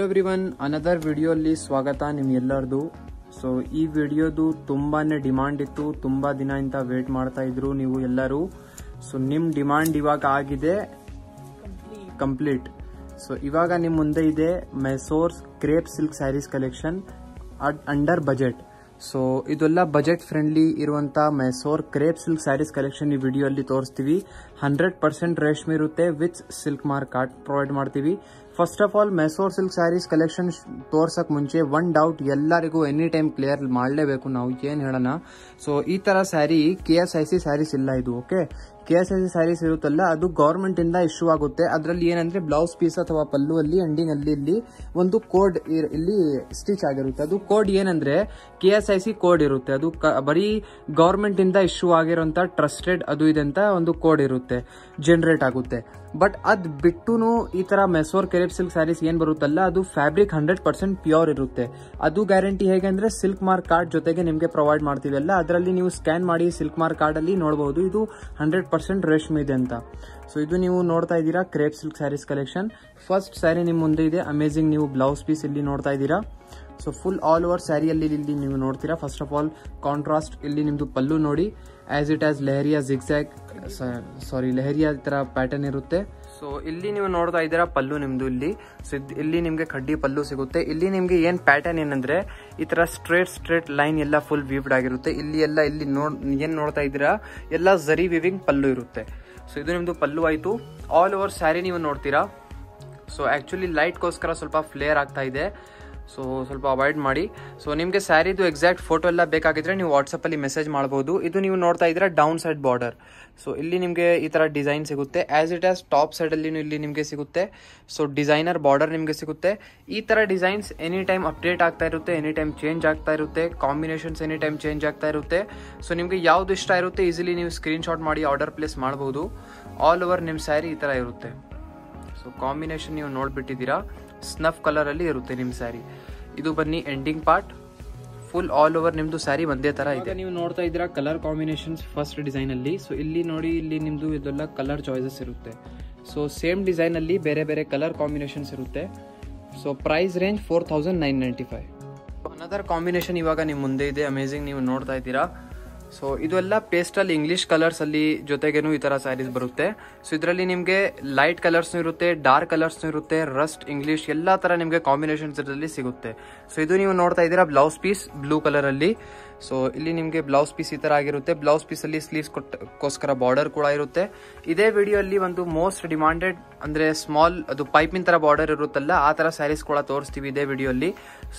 Everyone, another video ಅಲ್ಲಿ ಸ್ವಾಗತ ನಿಮ್ಗೆಲ್ಲರದು. So ಈ ವಿಡಿಯೋದು ತುಂಬಾನೇ ಡಿಮಾಂಡ್ ಇತ್ತು, ತುಂಬಾ ದಿನದಿಂದ ವೇಟ್ ಮಾಡ್ತಾ ಇದ್ರು ನೀವು ಎಲ್ಲರೂ. ಸೊ ನಿಮ್ ಡಿಮಾಂಡ್ ಇವಾಗ ಆಗಿದೆ ಕಂಪ್ಲೀಟ್. ಸೊ ಇವಾಗ ನಿಮ್ ಮುಂದೆ ಇದೆ Mysore's crepe silk saris collection under budget. So ಇದೆಲ್ಲ ಬಜೆಟ್ ಫ್ರೆಂಡ್ಲಿ ಇರುವಂತ Mysore crepe silk saris collection ಈ ವಿಡಿಯೋ ಅಲ್ಲಿ ತೋರಿಸ್ತೀವಿ. 100% ರೇಷ್ಮೆ ಇರುತ್ತೆ with silk mark card provide ಮಾಡ್ತೀವಿ. First of all Mysore silk saris collection ತೋರ್ಸಕ್ ಮುಂಚೆ ಒನ್ ಡೌಟ್ ಎಲ್ಲರಿಗೂ ಎನಿ ಟೈಮ್ ಕ್ಲಿಯರ್ ಮಾಡಲೇಬೇಕು, ನಾವು ಏನ್ ಹೇಳೋಣ. ಸೊ ಈ ತರ ಸ್ಯಾರಿ KSIC ಸ್ಯಾರೀಸ್ ಇಲ್ಲ ಇದು. ಓಕೆ, KSIC ಸ್ಯಾರೀಸ್ ಇರುತ್ತಲ್ಲ ಅದು ಗವರ್ಮೆಂಟ್ ಇಂದ ಇಶ್ಯೂ ಆಗುತ್ತೆ. ಅದರಲ್ಲಿ ಏನಂದ್ರೆ ಬ್ಲೌಸ್ ಪೀಸ್ ಅಥವಾ ಪಲ್ಲು ಅಲ್ಲಿ ಎಂಡಿಂಗ್ ಅಲ್ಲಿ ಇಲ್ಲಿ ಒಂದು ಕೋಡ್ ಇಲ್ಲಿ ಸ್ಟಿಚ್ ಆಗಿರುತ್ತೆ. ಅದು ಕೋಡ್ ಏನಂದ್ರೆ KSIC ಕೋಡ್ ಇರುತ್ತೆ. ಅದು ಬರೀ ಗವರ್ಮೆಂಟ್ ಇಂದ ಇಶ್ಯೂ ಆಗಿರುವಂತ ಟ್ರಸ್ಟೆಡ್ ಅದು ಇದೆ ಅಂತ ಒಂದು ಕೋಡ್ ಇರುತ್ತೆ, ಜನರೇಟ್ ಆಗುತ್ತೆ. ಬಟ್ ಅದ್ ಬಿಟ್ಟುನು ಈ ತರ ಮೈಸೂರ್ ಕ್ರೇಪ್ ಸಿಲ್ಕ್ ಸ್ಯಾರೀಸ್ ಏನ್ ಬರುತ್ತಲ್ಲ ಅದು ಫ್ಯಾಬ್ರಿಕ್ 100% ಪ್ಯೂರ್ ಇರುತ್ತೆ. ಅದು ಗ್ಯಾರಂಟಿ ಹೇಗೆ ಅಂದ್ರೆ ಸಿಲ್ಕ್ ಮಾರ್ಕ್ ಕಾರ್ಡ್ ಜೊತೆಗೆ ನಿಮ್ಗೆ ಪ್ರೊವೈಡ್ ಮಾಡ್ತೀವಲ್ಲ, ಅದರಲ್ಲಿ ನೀವು ಸ್ಕ್ಯಾನ್ ಮಾಡಿ ಸಿಲ್ಕ್ ಮಾರ್ಕ್ ಕಾರ್ಡ್ ಅಲ್ಲಿ ನೋಡಬಹುದು ಇದು 100% ರೇಷ್ಮೆ ಇದೆ ಅಂತ. ಸೊ ಇದು ನೀವು ನೋಡ್ತಾ ಇದ್ದೀರಾ crepe silk saris collection. First sari ನಿಮ್ ಮುಂದೆ ಇದೆ, ಅಮೇಜಿಂಗ್. ನೀವು ಬ್ಲೌಸ್ ಪೀಸ್ ಇಲ್ಲಿ ನೋಡ್ತಾ ಇದ್ದೀರಾ. ಸೊ ಫುಲ್ ಆಲ್ ಓವರ್ ಸ್ಯಾರಿಯಲ್ಲಿ ಇಲ್ಲಿ ನೀವು ನೋಡ್ತೀರಾ. ಫಸ್ಟ್ ಆಫ್ ಆಲ್ ಕಾಂಟ್ರಾಸ್ಟ್ ಇಲ್ಲಿ ನಿಮ್ದು ಪಲ್ಲು ನೋಡಿ, as it as leheriya zigzag leheriya ತರ ಪ್ಯಾಟರ್ನ್ ಇರುತ್ತೆ. ಸೊ ಇಲ್ಲಿ ನೀವು ನೋಡ್ತಾ ಇದ್ದೀರಾ ಪಲ್ಲು ನಿಮ್ದು ಇಲ್ಲಿ. ಸೊ ಇಲ್ಲಿ ನಿಮ್ಗೆ ಕಡ್ಡಿ ಪಲ್ಲು ಸಿಗುತ್ತೆ. ಇಲ್ಲಿ ನಿಮ್ಗೆ ಏನ್ ಪ್ಯಾಟರ್ನ್ ಏನಂದ್ರೆ ಈ ತರ ಸ್ಟ್ರೇಟ್ ಲೈನ್ ಎಲ್ಲ ಫುಲ್ ವೀವ್ಡ್ ಆಗಿರುತ್ತೆ. ಇಲ್ಲಿ ಎಲ್ಲ ಇಲ್ಲಿ ಏನ್ ನೋಡ್ತಾ ಇದ್ದೀರಾ ಎಲ್ಲ ಝರಿ ವಿವಿಂಗ್ ಪಲ್ಲು ಇರುತ್ತೆ. ಸೊ ಇದು ನಿಮ್ದು ಪಲ್ಲು ಆಯ್ತು. ಆಲ್ ಓವರ್ ಸ್ಯಾರಿ ನೀವು ನೋಡ್ತೀರಾ. ಸೊ ಆಕ್ಚುಲಿ ಲೈಟ್ಗೋಸ್ಕರ ಸ್ವಲ್ಪ ಫ್ಲೇರ್ ಆಗ್ತಾ ಇದೆ, ಸೊ ಸ್ವಲ್ಪ ಅವಾಯ್ಡ್ ಮಾಡಿ. ಸೊ ನಿಮಗೆ ಸ್ಯಾರಿದು ಎಕ್ಸಾಕ್ಟ್ ಫೋಟೋ ಎಲ್ಲ ಬೇಕಾಗಿದ್ರೆ ನೀವು ವಾಟ್ಸಪ್ ಅಲ್ಲಿ ಮೆಸೇಜ್ ಮಾಡಬಹುದು. ಇದು ನೀವು ನೋಡ್ತಾ ಇದ್ದೀರಾ ಡೌನ್ ಸೈಡ್ ಬಾರ್ಡರ್. ಸೊ ಇಲ್ಲಿ ನಿಮಗೆ ಈ ತರ ಡಿಸೈನ್ ಸಿಗುತ್ತೆ. As it as top side ಅಲ್ಲಿ ಇಲ್ಲಿ ನಿಮಗೆ ಸಿಗುತ್ತೆ. ಸೊ ಡಿಸೈನರ್ ಬಾರ್ಡರ್ ನಿಮಗೆ ಸಿಗುತ್ತೆ. ಈ ತರ ಡಿಸೈನ್ಸ್ ಎನಿ ಟೈಮ್ ಅಪ್ಡೇಟ್ ಆಗ್ತಾ ಇರುತ್ತೆ, ಎನಿ ಟೈಮ್ ಚೇಂಜ್ ಆಗ್ತಾ ಇರುತ್ತೆ, ಕಾಂಬಿನೇಷನ್ಸ್ ಎನಿ ಟೈಮ್ ಚೇಂಜ್ ಆಗ್ತಾ ಇರುತ್ತೆ. ಸೊ ನಿಮಗೆ ಯಾವ್ದು ಇಷ್ಟ ಇರುತ್ತೆ ಈಸಿಲಿ ನೀವು ಸ್ಕ್ರೀನ್ ಶಾಟ್ ಮಾಡಿ ಆರ್ಡರ್ ಪ್ಲೇಸ್ ಮಾಡಬಹುದು. ಆಲ್ ಓವರ್ ನಿಮ್ಮ ಸ್ಯಾರಿ ಈ ತರ ಇರುತ್ತೆ. ಸೊ ಕಾಂಬಿನೇಷನ್ ನೀವು ನೋಡ್ಬಿಟ್ಟಿದ್ದೀರಾ, ಸ್ನಫ್ ಕಲರ್ ಅಲ್ಲಿ ಇರುತ್ತೆ ನಿಮ್ ಸ್ಯಾರಿ. ಇದು ಬನ್ನಿ ending part. Full all over ನಿಮ್ದು ಸ್ಯಾರಿ ಒಂದೇ ತರ ಇದೆ. ನೀವು ನೋಡ್ತಾ ಇದ್ದೀರಾ ಕಲರ್ ಕಾಂಬಿನೇಷನ್ಸ್ ಫಸ್ಟ್ ಡಿಸೈನ್ ಅಲ್ಲಿ. ಸೊ ಇಲ್ಲಿ ನೋಡಿ, ಇಲ್ಲಿ ನಿಮ್ದು ಇದೆಲ್ಲ ಕಲರ್ ಚಾಯ್ಸಸ್ ಇರುತ್ತೆ. ಸೊ ಸೇಮ್ ಡಿಸೈನ್ ಅಲ್ಲಿ ಬೇರೆ ಬೇರೆ ಕಲರ್ ಕಾಂಬಿನೇಷನ್ಸ್ ಇರುತ್ತೆ. So price range 4995. Another combination ಇವಾಗ ನಿಮ್ ಮುಂದೆ ಇದೆ, ಅಮೇಜಿಂಗ್. ನೀವು ನೋಡ್ತಾ ಇದ್ದೀರಾ. ಸೊ ಇದೆಲ್ಲ ಪೇಸ್ಟಲ್ ಇಂಗ್ಲಿಷ್ ಕಲರ್ಸ್ ಅಲ್ಲಿ ಜೊತೆಗೇನು ಈ ತರ ಸ್ಯಾರೀಸ್ ಬರುತ್ತೆ. ಸೊ ಇದರಲ್ಲಿ ನಿಮ್ಗೆ ಲೈಟ್ ಕಲರ್ಸ್ ಇರುತ್ತೆ, ಡಾರ್ಕ್ ಕಲರ್ಸ್ ಇರುತ್ತೆ, ರಸ್ಟ್ ಇಂಗ್ಲಿಷ್ ಎಲ್ಲಾ ತರ ನಿಮ್ಗೆ ಕಾಂಬಿನೇಷನ್ಸ್ ಇದರಲ್ಲಿ ಸಿಗುತ್ತೆ. ಸೊ ಇದು ನೀವು ನೋಡ್ತಾ ಇದ್ದೀರಾ ಬ್ಲೌಸ್ ಪೀಸ್ ಬ್ಲೂ ಕಲರ್ ಅಲ್ಲಿ. ಸೊ ಇಲ್ಲಿ ನಿಮ್ಗೆ ಬ್ಲೌಸ್ ಪೀಸ್ ಈ ತರ ಆಗಿರುತ್ತೆ. ಬ್ಲೌಸ್ ಪೀಸ್ ಅಲ್ಲಿ ಸ್ಲೀವ್ಸ್ ಗೋಸ್ಕರ ಬಾರ್ಡರ್ ಕೂಡ ಇರುತ್ತೆ. ಇದೇ ವಿಡಿಯೋ ಅಲ್ಲಿ ಒಂದು ಮೋಸ್ಟ್ ಡಿಮಾಂಡೆಡ್ ಅಂದ್ರೆ ಸ್ಮಾಲ್ ಅದು ಪೈಪಿನ ತರ ಬಾರ್ಡರ್ ಇರುತ್ತಲ್ಲ ಆ ತರ ಸ್ಯಾರೀಸ್ ಕೂಡ ತೋರಿಸ್ತೀವಿ ಇದೇ ವಿಡಿಯೋ ಅಲ್ಲಿ.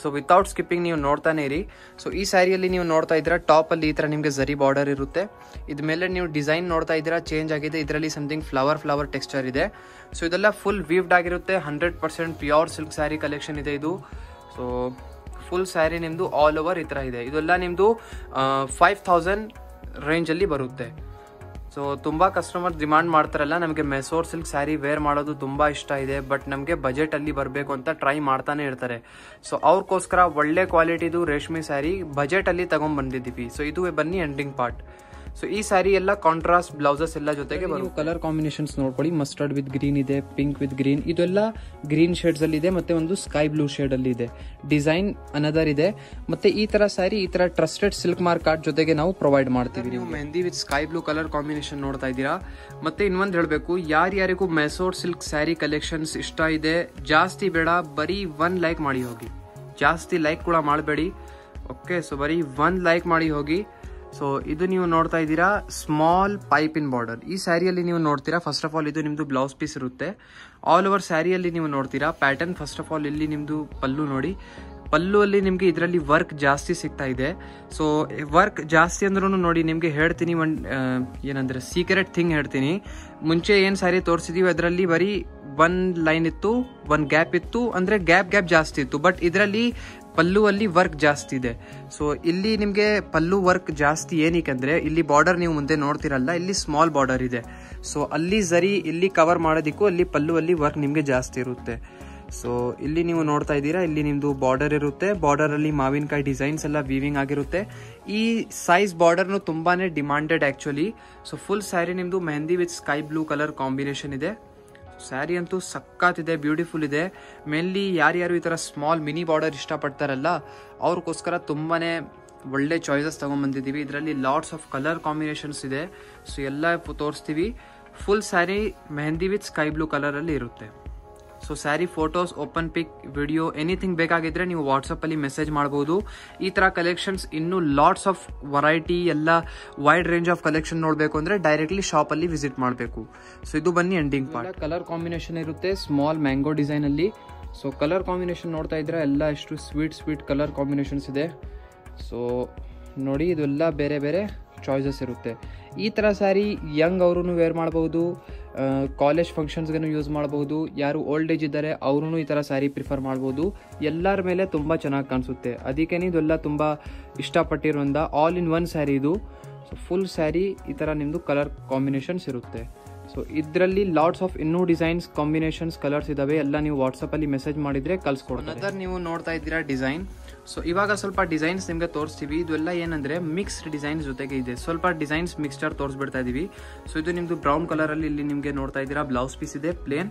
ಸೊ ವಿತೌಟ್ ಸ್ಕಿಪ್ಪಿಂಗ್ ನೀವು ನೋಡ್ತಾನೆ ಇರಿ. ಸೊ ಈ ಸ್ಯಾರಿಯಲ್ಲಿ ನೀವು ನೋಡ್ತಾ ಇದ್ದೀರಾ ಟಾಪ್ ಅಲ್ಲಿ ಈ ತರ ನಿಮ್ಗೆ ಝರಿ ಬಾರ್ಡರ್ ಇರುತ್ತೆ. ಇದ ಮೇಲೆ ನೀವು ಡಿಸೈನ್ ನೋಡ್ತಾ ಇದ್ದೀರಾ ಚೇಂಜ್ ಆಗಿದೆ. ಇದರಲ್ಲಿ ಸಮಥಿಂಗ್ ಫ್ಲವರ್ ಟೆಕ್ಸ್ಚರ್ ಇದೆ. ಸೊ ಇದೆಲ್ಲ ಫುಲ್ ವೀವ್ಡ್ ಆಗಿರುತ್ತೆ. 100% ಪ್ಯೂರ್ ಸಿಲ್ಕ್ ಸ್ಯಾರಿ ಕಲೆಕ್ಷನ್ ಇದೆ ಇದು. ಸೊ ಫುಲ್ ಸ್ಯಾರಿ ನಿಮ್ದು ಆಲ್ ಓವರ್ ಈ ತರ ಇದೆ. ಇದೆಲ್ಲ ನಿಮ್ದು 5000 ರೇಂಜ್ ಅಲ್ಲಿ ಬರುತ್ತೆ. ಸೊ ತುಂಬಾ ಕಸ್ಟಮರ್ ಡಿಮಾಂಡ್ ಮಾಡ್ತಾರಲ್ಲ, ನಮಗೆ ಮೈಸೂರ್ ಸಿಲ್ಕ್ ಸ್ಯಾರಿ ವೇರ್ ಮಾಡೋದು ತುಂಬಾ ಇಷ್ಟ ಇದೆ, ಬಟ್ ನಮಗೆ ಬಜೆಟ್ ಅಲ್ಲಿ ಬರಬೇಕು ಅಂತ ಟ್ರೈ ಮಾಡ್ತಾನೆ ಇರ್ತಾರೆ. ಸೊ ಅವ್ರಗೋಸ್ಕರ ಒಳ್ಳೆ ಕ್ವಾಲಿಟಿದು ರೇಷ್ಮೆ ಸ್ಯಾರಿ ಬಜೆಟ್ ಅಲ್ಲಿ ತಗೊಂಡ್ ಬಂದಿದ್ದೀವಿ. ಸೊ ಇದು ಬನ್ನಿ ಎಂಡಿಂಗ್ ಪಾರ್ಟ್. ಸೊ ಈ ಸ್ಯಾರಿ ಎಲ್ಲ ಕಾಂಟ್ರಾಸ್ಟ್ ಬ್ಲೌಸಸ್ ಎಲ್ಲ ಜೊತೆಗೆ ಬರುತ್ತೆ. ಕಲರ್ ಕಾಂಬಿನೇಷನ್ಸ್ ನೋಡ್ಕೊಳ್ಳಿ, ಮಸ್ಟರ್ಡ್ ವಿತ್ ಗ್ರೀನ್ ಇದೆ, ಪಿಂಕ್ ವಿತ್ ಗ್ರೀನ್, ಇದೆಲ್ಲ ಗ್ರೀನ್ ಶೇಡ್ಸ್ ಅಲ್ಲಿ ಇದೆ, ಮತ್ತೆ ಒಂದು ಸ್ಕೈ ಬ್ಲೂ ಶೇಡ್ ಅಲ್ಲಿ ಇದೆ. ಡಿಸೈನ್ ಅನದರ್ ಇದೆ. ಮತ್ತೆ ಈ ತರ ಸ್ಯಾರಿ ಈ ತರ ಟ್ರಸ್ಟೆಡ್ ಸಿಲ್ಕ್ ಮಾರ್ಕ್ ಕಾರ್ಡ್ ಜೊತೆಗೆ ನಾವು ಪ್ರೊವೈಡ್ ಮಾಡ್ತೀವಿ. ನೀವು mehndi with sky blue colour combination ನೋಡ್ತಾ ಇದ್ದೀರಾ. ಮತ್ತೆ ಇನ್ನೊಂದು ಹೇಳಬೇಕು, ಯಾರ್ಯಾರಿಗೂ ಮೈಸೂರ್ ಸಿಲ್ಕ್ ಸ್ಯಾರಿ ಕಲೆಕ್ಷನ್ಸ್ ಇಷ್ಟ ಇದೆ ಜಾಸ್ತಿ ಬೇಡ, ಬರೀ 1 ಲೈಕ್ ಮಾಡಿ ಹೋಗಿ. ಜಾಸ್ತಿ ಲೈಕ್ ಕೂಡ ಮಾಡಬೇಡಿ. ಓಕೆ, ಸೊ ಬರೀ 1 ಲೈಕ್ ಮಾಡಿ ಹೋಗಿ. ಸೊ ಇದು ನೀವು ನೋಡ್ತಾ ಇದ್ದೀರಾ ಸ್ಮಾಲ್ ಪೈಪ್ ಇನ್ ಬಾರ್ಡರ್. ಈ ಸ್ಯಾರಿಯಲ್ಲಿ ನೀವು ನೋಡ್ತೀರಾ ಫಸ್ಟ್ ಆಫ್ ಆಲ್ ಇದು ನಿಮ್ದು ಬ್ಲೌಸ್ ಪೀಸ್ ಇರುತ್ತೆ. ಆಲ್ ಓವರ್ ಸ್ಯಾರಿಯಲ್ಲಿ ನೀವು ನೋಡ್ತೀರಾ ಪ್ಯಾಟರ್ನ್. ಫಸ್ಟ್ ಆಫ್ ಆಲ್ ಇಲ್ಲಿ ನಿಮ್ದು ಪಲ್ಲು ನೋಡಿ. ಪಲ್ಲು ಅಲ್ಲಿ ನಿಮ್ಗೆ ಇದರಲ್ಲಿ ವರ್ಕ್ ಜಾಸ್ತಿ ಸಿಗ್ತಾ ಇದೆ. ಸೊ ವರ್ಕ್ ಜಾಸ್ತಿ ಅಂದ್ರೂ ನೋಡಿ ನಿಮ್ಗೆ ಹೇಳ್ತೀನಿ ಏನಂದ್ರೆ ಸೀಕ್ರೆಟ್ ಥಿಂಗ್ ಹೇಳ್ತೀನಿ. ಮುಂಚೆ ಏನ್ ಸ್ಯಾರಿ ತೋರಿಸಿದೀವಿ ಅದರಲ್ಲಿ ಬರೀ 1 ಲೈನ್ ಇತ್ತು, 1 ಗ್ಯಾಪ್ ಇತ್ತು, ಅಂದ್ರೆ ಗ್ಯಾಪ್ ಜಾಸ್ತಿ ಇತ್ತು. ಬಟ್ ಇದರಲ್ಲಿ ಪಲ್ಲು ಅಲ್ಲಿ ವರ್ಕ್ ಜಾಸ್ತಿ ಇದೆ. ಸೊ ಇಲ್ಲಿ ನಿಮ್ಗೆ ಪಲ್ಲು ವರ್ಕ್ ಜಾಸ್ತಿ ಏನಕ್ಕೆ ಇಲ್ಲಿ ಬಾರ್ಡರ್ ನೀವು ಮುಂದೆ ನೋಡ್ತಿರಲ್ಲ, ಇಲ್ಲಿ ಸ್ಮಾಲ್ ಬಾರ್ಡರ್ ಇದೆ. ಸೊ ಅಲ್ಲಿ ಝರಿ ಇಲ್ಲಿ ಕವರ್ ಮಾಡೋದಿಕ್ಕೂ ಅಲ್ಲಿ ಪಲ್ಲು ಅಲ್ಲಿ ವರ್ಕ್ ನಿಮ್ಗೆ ಜಾಸ್ತಿ ಇರುತ್ತೆ. ಸೊ ಇಲ್ಲಿ ನೀವು ನೋಡ್ತಾ ಇದ್ದೀರಾ, ಇಲ್ಲಿ ನಿಮ್ದು ಬಾರ್ಡರ್ ಇರುತ್ತೆ. ಬಾರ್ಡರ್ ಅಲ್ಲಿ ಮಾವಿನಕಾಯಿ ಡಿಸೈನ್ಸ್ ಎಲ್ಲ ವೀವಿಂಗ್ ಆಗಿರುತ್ತೆ. ಈ ಸೈಜ್ ಬಾರ್ಡರ್ನು ತುಂಬಾನೇ demanded actually. So full sari ನಿಮ್ದು mehndi with sky blue colour combination ಇದೆ. ಸ್ಯಾರಿ ಅಂತೂ ಸಖತ್ತಿದೆ, ಬ್ಯೂಟಿಫುಲ್ ಇದೆ. ಮೇನ್ಲಿ ಯಾರ್ಯಾರು ಈ ಥರ ಸ್ಮಾಲ್ ಮಿನಿ ಬಾರ್ಡರ್ ಇಷ್ಟಪಡ್ತಾರಲ್ಲ ಅವ್ರಿಗೋಸ್ಕರ ತುಂಬಾ ಒಳ್ಳೆ ಚಾಯ್ಸಸ್ ತೊಗೊಂಡ್ಬಂದಿದ್ದೀವಿ. ಇದರಲ್ಲಿ ಲಾಟ್ಸ್ ಆಫ್ ಕಲರ್ ಕಾಂಬಿನೇಷನ್ಸ್ ಇದೆ. ಸೊ ಎಲ್ಲ ತೋರಿಸ್ತೀವಿ. Full sari mehndi with sky blue ಕಲರಲ್ಲಿ ಇರುತ್ತೆ. So sari photos, open pic, video anything ಬೇಕಾಗಿದ್ರೆ ನೀವು ವಾಟ್ಸಪ್ಪಲ್ಲಿ ಮೆಸೇಜ್ ಮಾಡ್ಬೋದು. ಈ ಥರ ಕಲೆಕ್ಷನ್ಸ್ ಇನ್ನೂ ಲಾಟ್ಸ್ ಆಫ್ ವೆರೈಟಿ, ಎಲ್ಲ ವೈಡ್ ರೇಂಜ್ ಆಫ್ ಕಲೆಕ್ಷನ್ ನೋಡಬೇಕು ಅಂದರೆ ಡೈರೆಕ್ಟ್ಲಿ ಶಾಪಲ್ಲಿ ವಿಸಿಟ್ ಮಾಡಬೇಕು. ಸೊ ಇದು ಬನ್ನಿ ಎಂಡಿಂಗ್ ಪಾರ್ಟ್. ಕಲರ್ ಕಾಂಬಿನೇಷನ್ ಇರುತ್ತೆ ಸ್ಮಾಲ್ ಮ್ಯಾಂಗೋ ಡಿಸೈನಲ್ಲಿ. ಸೊ ಕಲರ್ ಕಾಂಬಿನೇಷನ್ ನೋಡ್ತಾ ಇದ್ರೆ ಎಲ್ಲ ಎಷ್ಟು ಸ್ವೀಟ್ ಕಲರ್ ಕಾಂಬಿನೇಷನ್ಸ್ ಇದೆ. ಸೊ ನೋಡಿ, ಇದೆಲ್ಲ ಬೇರೆ ಬೇರೆ ಚಾಯ್ಸಸ್ ಇರುತ್ತೆ. ಈ ಥರ ಸ್ಯಾರಿ ಯಂಗ್ ಅವರು ವೇರ್ ಮಾಡ್ಬೋದು, ಕಾಲೇಜ್ ಫಂಕ್ಷನ್ಸ್ಗೂ ಯೂಸ್ ಮಾಡ್ಬೋದು. ಯಾರು ಓಲ್ಡ್ ಏಜ್ ಇದ್ದಾರೆ ಅವರು ಈ ಥರ ಸ್ಯಾರಿ ಪ್ರಿಫರ್ ಮಾಡ್ಬೋದು. ಎಲ್ಲರ ಮೇಲೆ ತುಂಬ ಚೆನ್ನಾಗಿ ಕಾಣಿಸುತ್ತೆ. ಅದಕ್ಕೇ ಇದೆಲ್ಲ ತುಂಬ ಇಷ್ಟಪಟ್ಟಿರೋಂಥ ಆಲ್ ಇನ್ ಒನ್ ಸ್ಯಾರಿ ಇದು. ಸೊ ಫುಲ್ ಸ್ಯಾರಿ ಈ ಥರ ನಿಮ್ಮದು ಕಲರ್ ಕಾಂಬಿನೇಷನ್ಸ್ ಇರುತ್ತೆ. ಸೊ ಇದರಲ್ಲಿ ಲಾಟ್ಸ್ ಆಫ್ ಇನ್ನೂ ಡಿಸೈನ್ಸ್, ಕಾಂಬಿನೇಷನ್ಸ್, ಕಲರ್ಸ್ ಇದಾವೆ. ಎಲ್ಲ ನೀವು ವಾಟ್ಸಪ್ಪಲ್ಲಿ ಮೆಸೇಜ್ ಮಾಡಿದರೆ ಕಳ್ಸ್ಕೊಡ್ತಾರೆ. ಅದರ್ ನೀವು ನೋಡ್ತಾ ಇದ್ದೀರಾ ಡಿಸೈನ್. ಸೊ ಇವಾಗ ಸ್ವಲ್ಪ ಡಿಸೈನ್ಸ್ ನಿಮಗೆ ತೋರಿಸ್ತೀವಿ. ಇದೆಲ್ಲ ಏನಂದರೆ ಮಿಕ್ಸ್ಡ್ ಡಿಸೈನ್ಸ್ ಜೊತೆಗೆ ಇದೆ. ಸ್ವಲ್ಪ ಡಿಸೈನ್ಸ್ ಮಿಕ್ಸ್ಚರ್ ತೋರಿಸ್ಬಿಡ್ತಾ ಇದ್ದೀವಿ. ಸೊ ಇದು ನಿಮ್ಮದು ಬ್ರೌನ್ ಕಲರಲ್ಲಿ ಇಲ್ಲಿ ನಿಮಗೆ ನೋಡ್ತಾ ಇದ್ದೀರಾ ಬ್ಲೌಸ್ ಪೀಸ್ ಇದೆ ಪ್ಲೇನ್.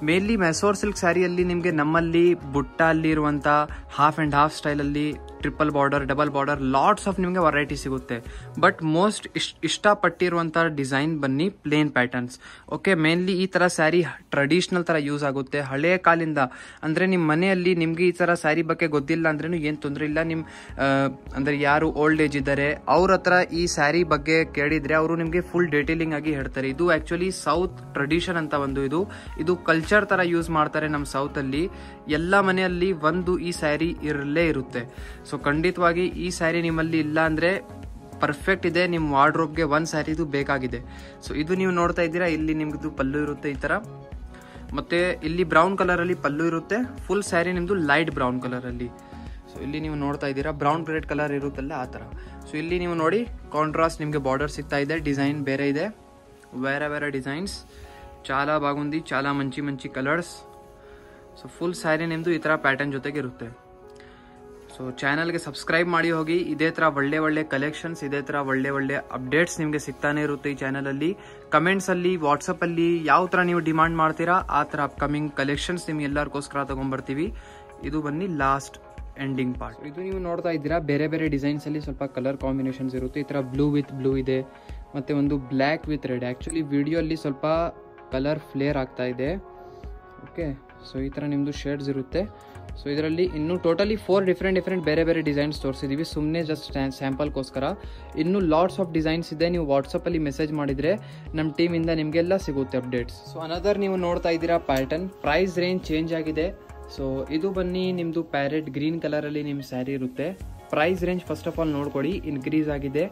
ಮೇನ್ಲಿ ಮೆಸೋರ್ ಸಿಲ್ಕ್ ಸ್ಯಾರಿಯಲ್ಲಿ ನಿಮಗೆ ನಮ್ಮಲ್ಲಿ ಬುಟ್ಟ ಅಲ್ಲಿ ಇರುವಂಥ ಹಾಫ್ ಆ್ಯಂಡ್ ಹಾಫ್ ಸ್ಟೈಲಲ್ಲಿ triple border, double border, lots of ನಿಮಗೆ ವೆರೈಟಿ ಸಿಗುತ್ತೆ. ಬಟ್ ಮೋಸ್ಟ್ ಇಷ್ಟಪಟ್ಟಿರುವಂಥ ಡಿಸೈನ್ ಬನ್ನಿ ಪ್ಲೇನ್ ಪ್ಯಾಟರ್ನ್ಸ್. ಓಕೆ, ಮೇನ್ಲಿ ಈ ಥರ ಸ್ಯಾರಿ ಟ್ರೆಡಿಷ್ನಲ್ ಥರ ಯೂಸ್ ಆಗುತ್ತೆ ಹಳೆಯ ಕಾಲಿಂದ. ಅಂದರೆ ನಿಮ್ಮ ಮನೆಯಲ್ಲಿ ನಿಮಗೆ ಈ ಥರ ಸ್ಯಾರಿ ಬಗ್ಗೆ ಗೊತ್ತಿಲ್ಲ ಅಂದ್ರೂ ಏನು ತೊಂದರೆ ಇಲ್ಲ. ನಿಮ್ಮ ಅಂದರೆ ಯಾರು ಓಲ್ಡ್ ಏಜ್ ಇದ್ದಾರೆ ಅವ್ರ ಹತ್ರ ಈ ಸ್ಯಾರಿ ಬಗ್ಗೆ ಕೇಳಿದರೆ ಅವರು ನಿಮಗೆ ಫುಲ್ ಡೀಟೇಲಿಂಗ್ ಆಗಿ ಹೇಳ್ತಾರೆ. ಇದು ಆ್ಯಕ್ಚುಲಿ ಸೌತ್ ಟ್ರೆಡಿಷನ್ ಅಂತ ಒಂದು ಇದು ಕಲ್ಚರ್ ಥರ ಯೂಸ್ ಮಾಡ್ತಾರೆ ನಮ್ಮ ಸೌತಲ್ಲಿ. ಎಲ್ಲ ಮನೆಯಲ್ಲಿ ಒಂದು ಈ ಸ್ಯಾರಿ ಇರಲೇ ಇರುತ್ತೆ. ಸೊ ಖಂಡಿತವಾಗಿ ಈ ಸ್ಯಾರಿ ನಿಮ್ಮಲ್ಲಿ ಇಲ್ಲ ಅಂದರೆ ಪರ್ಫೆಕ್ಟ್ ಇದೆ. ನಿಮ್ಮ ವಾರ್ಡ್ರೋಬ್ಗೆ ಒಂದು ಸ್ಯಾರಿದು ಬೇಕಾಗಿದೆ. ಸೊ ಇದು ನೀವು ನೋಡ್ತಾ ಇದ್ದೀರಾ, ಇಲ್ಲಿ ನಿಮ್ದು ಪಲ್ಲು ಇರುತ್ತೆ ಈ ಥರ. ಮತ್ತು ಇಲ್ಲಿ ಬ್ರೌನ್ ಕಲರಲ್ಲಿ ಪಲ್ಲು ಇರುತ್ತೆ. ಫುಲ್ ಸ್ಯಾರಿ ನಿಮ್ಮದು ಲೈಟ್ ಬ್ರೌನ್ ಕಲರಲ್ಲಿ. ಸೊ ಇಲ್ಲಿ ನೀವು ನೋಡ್ತಾ ಇದ್ದೀರಾ ಬ್ರೌನ್ ರೆಡ್ ಕಲರ್ ಇರುತ್ತಲ್ಲ ಆ ಥರ. ಸೊ ಇಲ್ಲಿ ನೀವು ನೋಡಿ ಕಾಂಟ್ರಾಸ್ಟ್ ನಿಮಗೆ ಬಾರ್ಡರ್ ಸಿಗ್ತಾ ಇದೆ. ಡಿಸೈನ್ ಬೇರೆ ಇದೆ, ಬೇರೆ ಡಿಸೈನ್ಸ್. చాలా బాగుంది, చాలా మంచి కలర్స్. సో ಫುಲ್ ಸ್ಯಾರಿ ನಿಮ್ಮದು ಈ ಥರ ಪ್ಯಾಟರ್ನ್ ಜೊತೆಗೆ ಇರುತ್ತೆ. ಸೊ ಚಾನಲ್ಗೆ ಸಬ್ಸ್ಕ್ರೈಬ್ ಮಾಡಿ ಹೋಗಿ. ಇದೇ ಥರ ಒಳ್ಳೆ ಕಲೆಕ್ಷನ್ಸ್, ಇದೇ ಥರ ಒಳ್ಳೆ ಅಪ್ಡೇಟ್ಸ್ ನಿಮಗೆ ಸಿಗ್ತಾನೆ ಇರುತ್ತೆ ಈ ಚಾನಲಲ್ಲಿ. ಕಮೆಂಟ್ಸಲ್ಲಿ, ವಾಟ್ಸಪ್ಪಲ್ಲಿ ಯಾವ ಥರ ನೀವು ಡಿಮಾಂಡ್ ಮಾಡ್ತೀರಾ ಆ ಥರ ಅಪ್ಕಮಿಂಗ್ ಕಲೆಕ್ಷನ್ಸ್ ನಿಮ್ಗೆ ಎಲ್ಲರಿಗೋಸ್ಕರ ತೊಗೊಂಡ್ಬರ್ತೀವಿ. ಇದು ಬನ್ನಿ ಲಾಸ್ಟ್ ಎಂಡಿಂಗ್ ಪಾರ್ಟ್. ಇದು ನೀವು ನೋಡ್ತಾ ಇದ್ದೀರಾ ಬೇರೆ ಡಿಸೈನ್ಸಲ್ಲಿ ಸ್ವಲ್ಪ ಕಲರ್ ಕಾಂಬಿನೇಷನ್ಸ್ ಇರುತ್ತೆ. ಈ ಥರ ಬ್ಲೂ ವಿತ್ ಬ್ಲೂ ಇದೆ, ಮತ್ತು ಒಂದು ಬ್ಲ್ಯಾಕ್ ವಿತ್ ರೆಡ್. ಆ್ಯಕ್ಚುಲಿ ವಿಡಿಯೋಲ್ಲಿ ಸ್ವಲ್ಪ ಕಲರ್ ಫ್ಲೇರ್ ಆಗ್ತಾ ಇದೆ. ಓಕೆ, ಸೊ ಈ ಥರ ನಿಮ್ಮದು ಶೇಡ್ಸ್ ಇರುತ್ತೆ. ಸೊ ಇದರಲ್ಲಿ ಇನ್ನೂ ಟೋಟಲಿ 4 ಡಿಫ್ರೆಂಟ್ ಬೇರೆ ಡಿಸೈನ್ಸ್ ತೋರಿಸಿದ್ದೀವಿ, ಸುಮ್ಮನೆ ಜಸ್ಟ್ ಸ್ಯಾಂಪಲ್ಗೋಸ್ಕರ. ಇನ್ನೂ ಲಾಟ್ಸ್ ಆಫ್ ಡಿಸೈನ್ಸ್ ಇದೆ. ನೀವು ವಾಟ್ಸಪ್ಪಲ್ಲಿ ಮೆಸೇಜ್ ಮಾಡಿದರೆ ನಮ್ಮ ಟೀಮಿಂದ ನಿಮಗೆಲ್ಲ ಸಿಗುತ್ತೆ ಅಪ್ಡೇಟ್ಸ್. ಸೊ ಅನದರ್ ನೀವು ನೋಡ್ತಾ ಇದ್ದೀರಾ ಪ್ಯಾಟರ್ನ್. ಪ್ರೈಸ್ ರೇಂಜ್ ಚೇಂಜ್ ಆಗಿದೆ. ಸೊ ಇದು ಬನ್ನಿ ನಿಮ್ಮದು ಪ್ಯಾರೆಟ್ ಗ್ರೀನ್ ಕಲರಲ್ಲಿ ನಿಮ್ಮ ಸ್ಯಾರಿ ಇರುತ್ತೆ. Price range first of all ನೋಡ್ಕೊಳ್ಳಿ, ಇನ್ಕ್ರೀಸ್ ಆಗಿದೆ.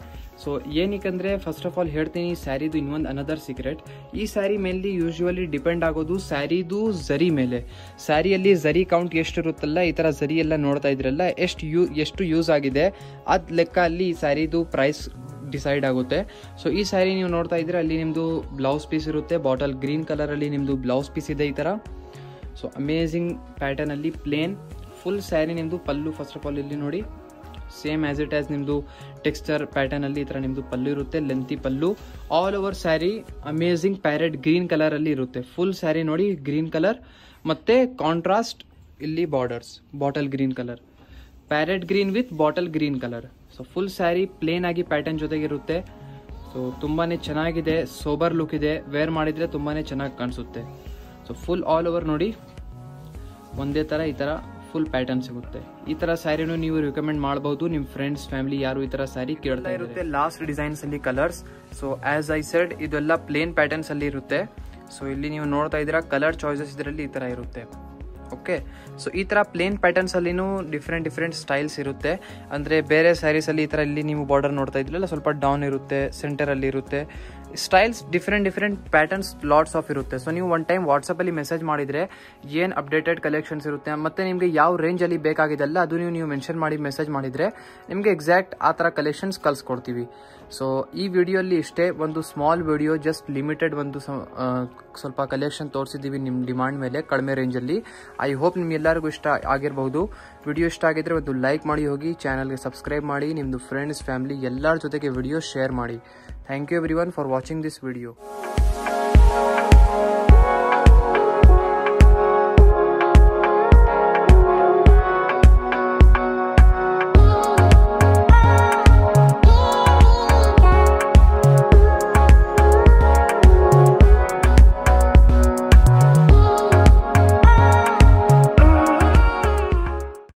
ಸೊ ಏನಕ್ಕಂದರೆ ಫಸ್ಟ್ ಆಫ್ ಆಲ್ ಹೇಳ್ತೀನಿ, ಸ್ಯಾರಿದು ಇನ್ನೊಂದು ಅನದರ್ ಸೀಕ್ರೆಟ್. ಈ ಸ್ಯಾರಿ ಮೇನ್ಲಿ ಯೂಶ್ವಲಿ ಡಿಪೆಂಡ್ ಆಗೋದು ಸ್ಯಾರಿದು ಝರಿ ಮೇಲೆ. ಸ್ಯಾರಿಯಲ್ಲಿ ಝರಿ ಕೌಂಟ್ ಎಷ್ಟು ಇರುತ್ತಲ್ಲ, ಈ ಥರ ಝರಿ ಎಲ್ಲ ನೋಡ್ತಾ ಇದ್ರಲ್ಲ, ಎಷ್ಟು ಯೂಸ್ ಆಗಿದೆ ಅದು ಲೆಕ್ಕ ಅಲ್ಲಿ ಈ ಸ್ಯಾರಿದು ಪ್ರೈಸ್ ಡಿಸೈಡ್ ಆಗುತ್ತೆ. ಸೊ ಈ ಸ್ಯಾರಿ ನೀವು ನೋಡ್ತಾ ಇದ್ರೆ ಅಲ್ಲಿ ನಿಮ್ಮದು ಬ್ಲೌಸ್ ಪೀಸ್ ಇರುತ್ತೆ. ಬಾಟಲ್ ಗ್ರೀನ್ ಕಲರಲ್ಲಿ ನಿಮ್ಮದು ಬ್ಲೌಸ್ ಪೀಸ್ ಇದೆ ಈ ಥರ. ಸೊ ಅಮೇಝಿಂಗ್ ಪ್ಯಾಟರ್ನಲ್ಲಿ ಪ್ಲೇನ್ ಫುಲ್ ಸ್ಯಾರಿ ನಿಮ್ಮದು. ಪಲ್ಲು ಫಸ್ಟ್ ಆಫ್ ಆಲ್ ಇಲ್ಲಿ ನೋಡಿ, ಸೇಮ್ ಆಸ್ ಇಟ್ ಆಸ್ ನಿಮ್ಮದು ಟೆಕ್ಸ್ಚರ್ ಪ್ಯಾಟರ್ನಲ್ಲಿ ಈ ಥರ ನಿಮ್ಮದು ಪಲ್ಲು ಇರುತ್ತೆ, lengthy pallu. All over sari amazing parrot green ಕಲರಲ್ಲಿ ಇರುತ್ತೆ. ಫುಲ್ ಸ್ಯಾರಿ ನೋಡಿ ಗ್ರೀನ್ ಕಲರ್, ಮತ್ತು ಕಾಂಟ್ರಾಸ್ಟ್ ಇಲ್ಲಿ borders bottle green colour, parrot green with bottle green colour. So full sari plain ಆಗಿ ಪ್ಯಾಟರ್ನ್ ಜೊತೆಗಿರುತ್ತೆ. ಸೊ ತುಂಬಾ ಚೆನ್ನಾಗಿದೆ, ಸೋಬರ್ ಲುಕ್ ಇದೆ. ವೇರ್ ಮಾಡಿದರೆ ತುಂಬಾ ಚೆನ್ನಾಗಿ ಕಾಣಿಸುತ್ತೆ. ಸೊ ಫುಲ್ ಆಲ್ ಓವರ್ ನೋಡಿ ಒಂದೇ ಥರ ಈ ಥರ ಫುಲ್ ಪ್ಯಾಟರ್ನ್ ಸಿಗುತ್ತೆ. ಈ ಥರ ಸ್ಯಾರಿನೂ ನೀವು ರಿಕಮೆಂಡ್ ಮಾಡಬಹುದು. ನಿಮ್ಮ ಫ್ರೆಂಡ್ಸ್, ಫ್ಯಾಮಿಲಿ ಯಾರು ಈ ಥರ ಸ್ಯಾರಿ ಕೇಳ್ತಾ ಇರುತ್ತೆ. ಲಾಸ್ಟ್ ಡಿಸೈನ್ಸ್ ಅಲ್ಲಿ colours. So as I said ಇದೆಲ್ಲ ಪ್ಲೇನ್ ಪ್ಯಾಟರ್ನ್ಸ್ ಅಲ್ಲಿ ಇರುತ್ತೆ. ಸೊ ಇಲ್ಲಿ ನೀವು ನೋಡ್ತಾ ಇದ್ದೀರಾ ಕಲರ್ ಚಾಯ್ಸಸ್ ಇದರಲ್ಲಿ ಈ ಥರ ಇರುತ್ತೆ. ಓಕೆ, ಸೊ ಈ ಥರ ಪ್ಲೇನ್ ಪ್ಯಾಟರ್ನ್ಸ್ ಅಲ್ಲಿನೂ ಡಿಫ್ರೆಂಟ್ ಸ್ಟೈಲ್ಸ್ ಇರುತ್ತೆ. ಅಂದರೆ ಬೇರೆ ಸ್ಯಾರೀಸಲ್ಲಿ ಈ ಥರ ಇಲ್ಲಿ ನೀವು ಬಾರ್ಡರ್ ನೋಡ್ತಾ ಇದ್ರಲ್ಲ, ಸ್ವಲ್ಪ ಡೌನ್ ಇರುತ್ತೆ, ಸೆಂಟರಲ್ಲಿ ಇರುತ್ತೆ. Styles different patterns lots of ಇರುತ್ತೆ. ಸೊ ನೀವು ಒನ್ ಟೈಮ್ ವಾಟ್ಸಪ್ಪಲ್ಲಿ ಮೆಸೇಜ್ ಮಾಡಿದರೆ ಏನು ಅಪ್ಡೇಟೆಡ್ ಕಲೆಕ್ಷನ್ಸ್ ಇರುತ್ತೆ, ಮತ್ತು ನಿಮಗೆ ಯಾವ ರೇಂಜಲ್ಲಿ ಬೇಕಾಗಿದೆಲ್ಲ ಅದು ನೀವು ಮೆನ್ಷನ್ ಮಾಡಿ ಮೆಸೇಜ್ ಮಾಡಿದರೆ ನಿಮಗೆ ಎಕ್ಸಾಕ್ಟ್ ಆ ಥರ ಕಲೆಕ್ಷನ್ಸ್ ಕಳಿಸ್ಕೊಡ್ತೀವಿ. ಸೊ ಈ ವಿಡಿಯೋಲ್ಲಿ ಇಷ್ಟೇ, ಒಂದು ಸ್ಮಾಲ್ ವಿಡಿಯೋ, ಜಸ್ಟ್ ಲಿಮಿಟೆಡ್ ಒಂದು ಸ್ವಲ್ಪ ಕಲೆಕ್ಷನ್ ತೋರಿಸಿದ್ದೀವಿ ನಿಮ್ಮ ಡಿಮಾಂಡ್ ಮೇಲೆ ಕಡಿಮೆ ರೇಂಜಲ್ಲಿ. ಐ ಹೋಪ್ ನಿಮ್ಗೆಲ್ಲರಿಗೂ ಇಷ್ಟ ಆಗಿರಬಹುದು. ವಿಡಿಯೋ ಇಷ್ಟ ಆಗಿದ್ರೆ ಒಂದು ಲೈಕ್ ಮಾಡಿ ಹೋಗಿ, ಚಾನಲ್ಗೆ ಸಬ್ಸ್ಕ್ರೈಬ್ ಮಾಡಿ, ನಿಮ್ಮದು ಫ್ರೆಂಡ್ಸ್, ಫ್ಯಾಮಿಲಿ ಎಲ್ಲರ ಜೊತೆಗೆ ವಿಡಿಯೋ ಶೇರ್ ಮಾಡಿ. Thank you everyone for watching this video.